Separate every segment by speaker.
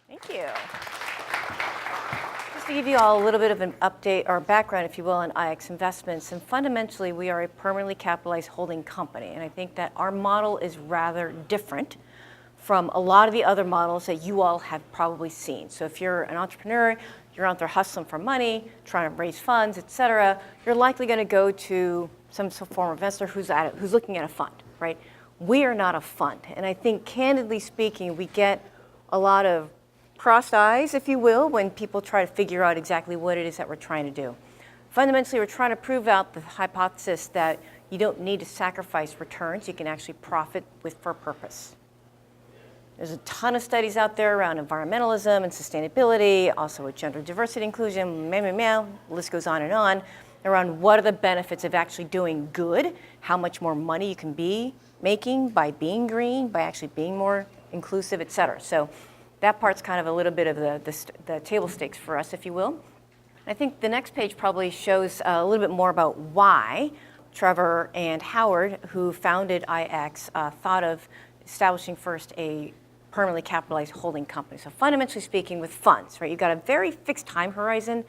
Speaker 1: Thank you. Just to give you all a little bit of an update or background, if you will, on IX Investments. And fundamentally, we are a permanently capitalized holding company. And I think that our model is rather different from a lot of the other models that you all have probably seen. So if you're an entrepreneur, you're out there hustling for money, trying to raise funds, et cetera, you're likely going to go to some form of investor who's looking at a fund, right? We are not a fund. And I think, candidly speaking, we get a lot of crossed eyes, if you will, when people try to figure out exactly what it is that we're trying to do. Fundamentally, we're trying to prove out the hypothesis that you don't need to sacrifice returns. You can actually profit for purpose. There's a ton of studies out there around environmentalism and sustainability, also with gender diversity inclusion, the list goes on, around what are the benefits of actually doing good, how much more money you can be making by being green, by actually being more inclusive, et cetera. So that part's kind of a little bit of the table stakes for us, if you will. I think the next page probably shows a little bit more about why Trevor and Howard, who founded IX, thought of establishing first a permanently capitalized holding company. So fundamentally speaking, with funds, right, you've got a very fixed time horizon.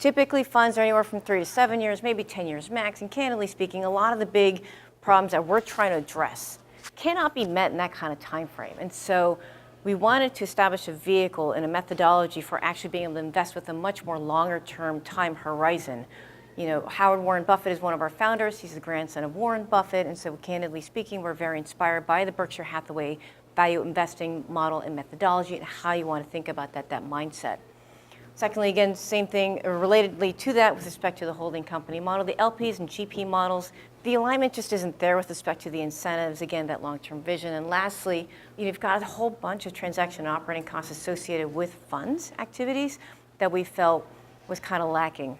Speaker 1: Typically, funds are anywhere from 3 to 7 years, maybe 10 years max. And candidly speaking, a lot of the big problems that we're trying to address cannot be met in that kind of time frame. And so we wanted to establish a vehicle and a methodology for actually being able to invest with a much more longer term time horizon. You know, Howard Warren Buffett is one of our founders. He's the grandson of Warren Buffett. And so candidly speaking, we're very inspired by the Berkshire Hathaway value investing model and methodology and how you want to think about that mindset. Secondly, again, same thing, relatedly to that with respect to the holding company model, the LPs and GP models, the alignment just isn't there with respect to the incentives, again, that long-term vision. And lastly, you've got a whole bunch of transaction and operating costs associated with funds activities that we felt was kind of lacking.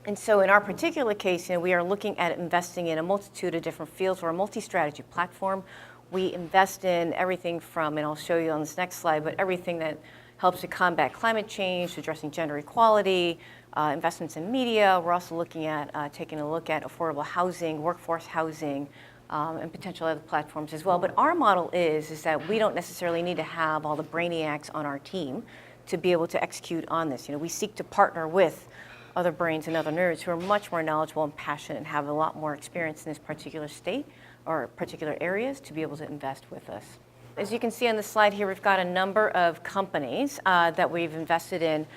Speaker 1: And so in our particular case, we are looking at investing in a multitude of different fields. We're a multi-strategy platform. We invest in everything from, and I'll show you on this next slide, but everything that helps to combat climate change, addressing gender equality, investments in media. We're also looking at taking a look at affordable housing, workforce housing, and potential other platforms as well. But our model is that we don't necessarily need to have all the brainiacs on our team to be able to execute on this. We seek to partner with other brains and other nerds who are much more knowledgeable and passionate and have a lot more experience in this particular state or particular areas to be able to invest with us. As you can see on the slide here, we've got a number of companies that we've invested in.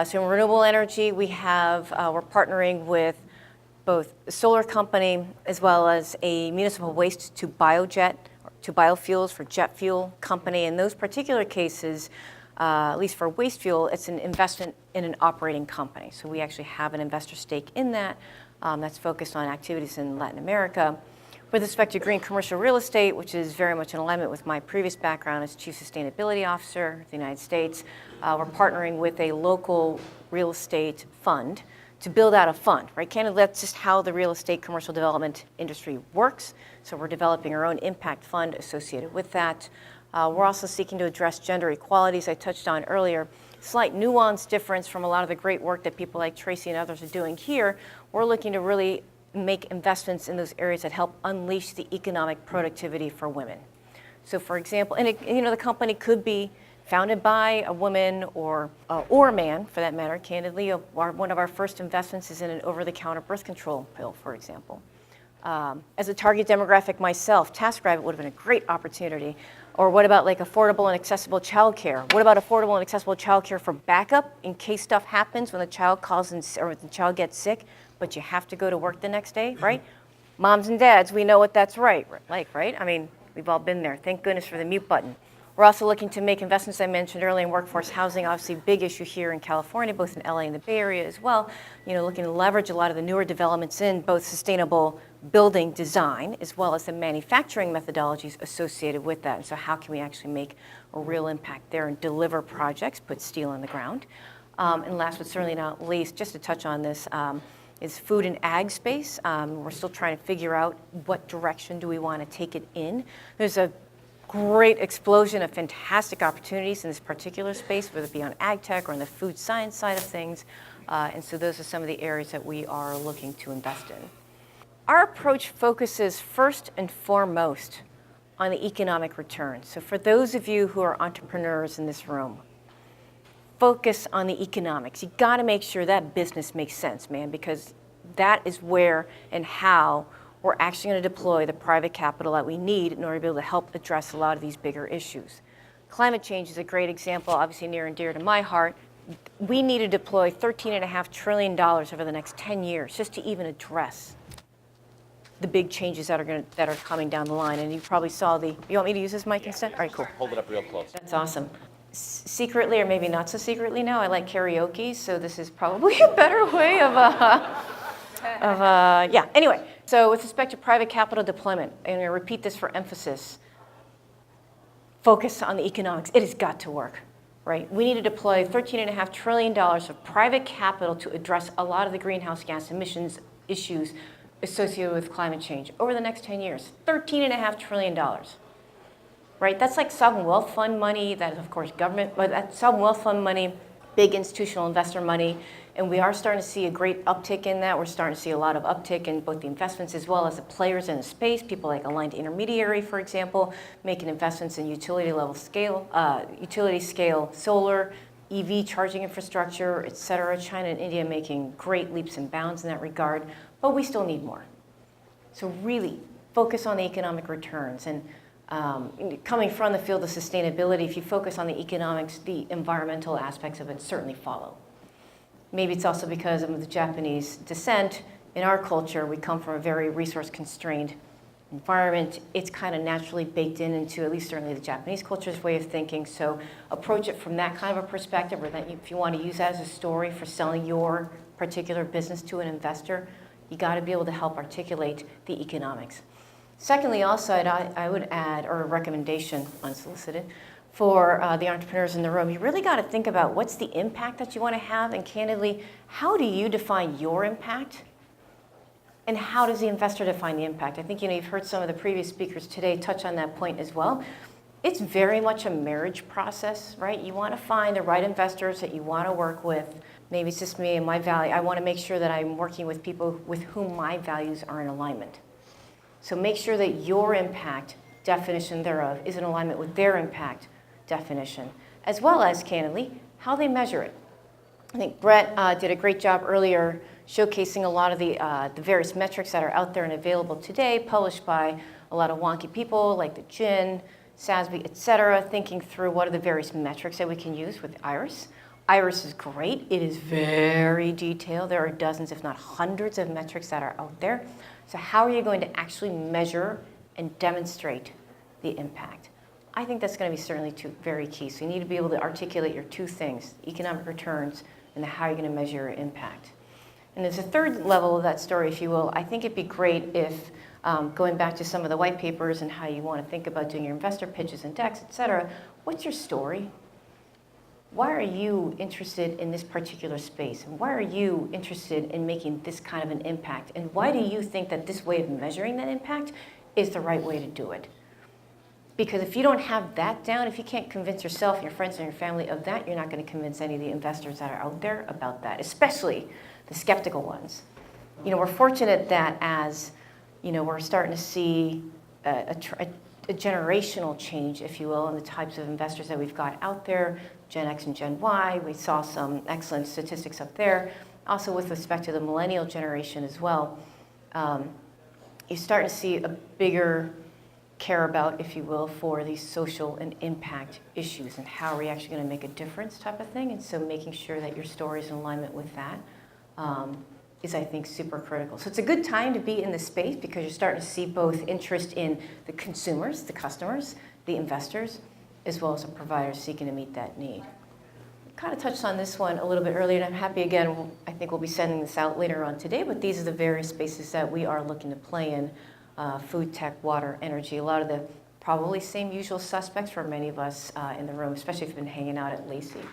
Speaker 1: So in renewable energy, we're partnering with both a solar company as well as a municipal waste to biofuels for jet fuel company. In those particular cases, at least for waste fuel, it's an investment in an operating company. So we actually have an investor stake in that that's focused on activities in Latin America. With respect to green commercial real estate, which is very much in alignment with my previous background as Chief Sustainability Officer of the United States, we're partnering with a local real estate fund to build out a fund, right? Candidly, that's just how the real estate commercial development industry works. So we're developing our own impact fund associated with that. We're also seeking to address gender equality, as I touched on earlier. Slight nuance difference from a lot of the great work that people like Tracy and others are doing here. We're looking to really make investments in those areas that help unleash the economic productivity for women. So for example, and the company could be founded by a woman or a man, for that matter, candidly. One of our first investments is in an over-the-counter birth control pill, for example. As a target demographic myself, TaskRabbit would have been a great opportunity. Or what about like affordable and accessible childcare? What about affordable and accessible childcare for backup in case stuff happens when the child calls in or the child gets sick, but you have to go to work the next day, right? Moms and dads, we know what that's right? I mean, we've all been there. Thank goodness for the mute button. We're also looking to make investments, I mentioned earlier, in workforce housing, obviously a big issue here in California, both in LA and the Bay Area as well. Looking to leverage a lot of the newer developments in both sustainable building design as well as the manufacturing methodologies associated with that. And so how can we actually make a real impact there and deliver projects, put steel in the ground? And last but certainly not least, just to touch on this, is food and ag space. We're still trying to figure out what direction do we want to take it in. There's a great explosion of fantastic opportunities in this particular space, whether it be on ag tech or on the food science side of things. And so those are some of the areas that we are looking to invest in. Our approach focuses first and foremost on the economic return. So for those of you who are entrepreneurs in this room, focus on the economics. You got to make sure that business makes sense, man, because that is where and how we're actually going to deploy the private capital that we need in order to be able to help address a lot of these bigger issues. Climate change is a great example, obviously near and dear to my heart. We need to deploy $13.5 trillion over the next 10 years just to even address the big changes that are coming down the line. And you probably saw you want me to use this mic instead? All right, cool.
Speaker 2: Hold it up real close.
Speaker 1: That's awesome. Secretly, or maybe not so secretly now, I like karaoke, so this is probably a better way yeah. Anyway, so with respect to private capital deployment, and I'm going to repeat this for emphasis, focus on the economics. It has got to work, right? We need to deploy $13.5 trillion of private capital to address a lot of the greenhouse gas emissions issues associated with climate change over the next 10 years. $13.5 trillion. Right, that's like sovereign wealth fund money, that is of course government, but that's sovereign wealth fund money, big institutional investor money, and we are starting to see a great uptick in that. We're starting to see a lot of uptick in both the investments as well as the players in the space, people like Aligned Intermediary, for example, making investments in utility scale solar, EV charging infrastructure, et cetera. China and India making great leaps and bounds in that regard, but we still need more. So really focus on the economic returns. And coming from the field of sustainability, if you focus on the economics, the environmental aspects of it certainly follow. Maybe it's also because of the Japanese descent. In our culture, we come from a very resource-constrained environment. It's kind of naturally baked into, at least certainly the Japanese culture's way of thinking. So approach it from that kind of a perspective, or that if you want to use that as a story for selling your particular business to an investor, you got to be able to help articulate the economics. Secondly, also, I would add, or a recommendation, unsolicited, for the entrepreneurs in the room, you really got to think about what's the impact that you want to have, and candidly, how do you define your impact? And how does the investor define the impact? I think you've heard some of the previous speakers today touch on that point as well. It's very much a marriage process, right? You want to find the right investors that you want to work with. Maybe it's just me and my value. I want to make sure that I'm working with people with whom my values are in alignment. So make sure that your impact definition thereof is in alignment with their impact definition, as well as, candidly, how they measure it. I think Brett did a great job earlier showcasing a lot of the various metrics that are out there and available today, published by a lot of wonky people like the GIN, SASB, et cetera, thinking through what are the various metrics that we can use with IRIS. IRIS is great. It is very detailed. There are dozens, if not hundreds, of metrics that are out there. So how are you going to actually measure and demonstrate the impact? I think that's going to be certainly very key. So you need to be able to articulate your two things, economic returns and how you're going to measure your impact. And there's a third level of that story, if you will. I think it'd be great if, going back to some of the white papers and how you want to think about doing your investor pitches and decks, et cetera, what's your story? Why are you interested in this particular space? And why are you interested in making this kind of an impact? And why do you think that this way of measuring that impact is the right way to do it? Because if you don't have that down, if you can't convince yourself, your friends, and your family of that, you're not going to convince any of the investors that are out there about that, especially the skeptical ones. We're fortunate that as, we're starting to see a generational change, if you will, in the types of investors that we've got out there, Gen X and Gen Y. We saw some excellent statistics up there. Also with respect to the millennial generation as well, you start to see a bigger care about, if you will, for these social and impact issues and how are we actually going to make a difference type of thing. And so making sure that your story is in alignment with that is, I think, super critical. So it's a good time to be in this space because you're starting to see both interest in the consumers, the customers, the investors, as well as the providers seeking to meet that need. Kind of touched on this one a little bit earlier, and I'm happy again, I think we'll be sending this out later on today, but these are the various spaces that we are looking to play in. Food tech, water, energy, a lot of the probably same usual suspects for many of us in the room, especially if you've been hanging out at LACI.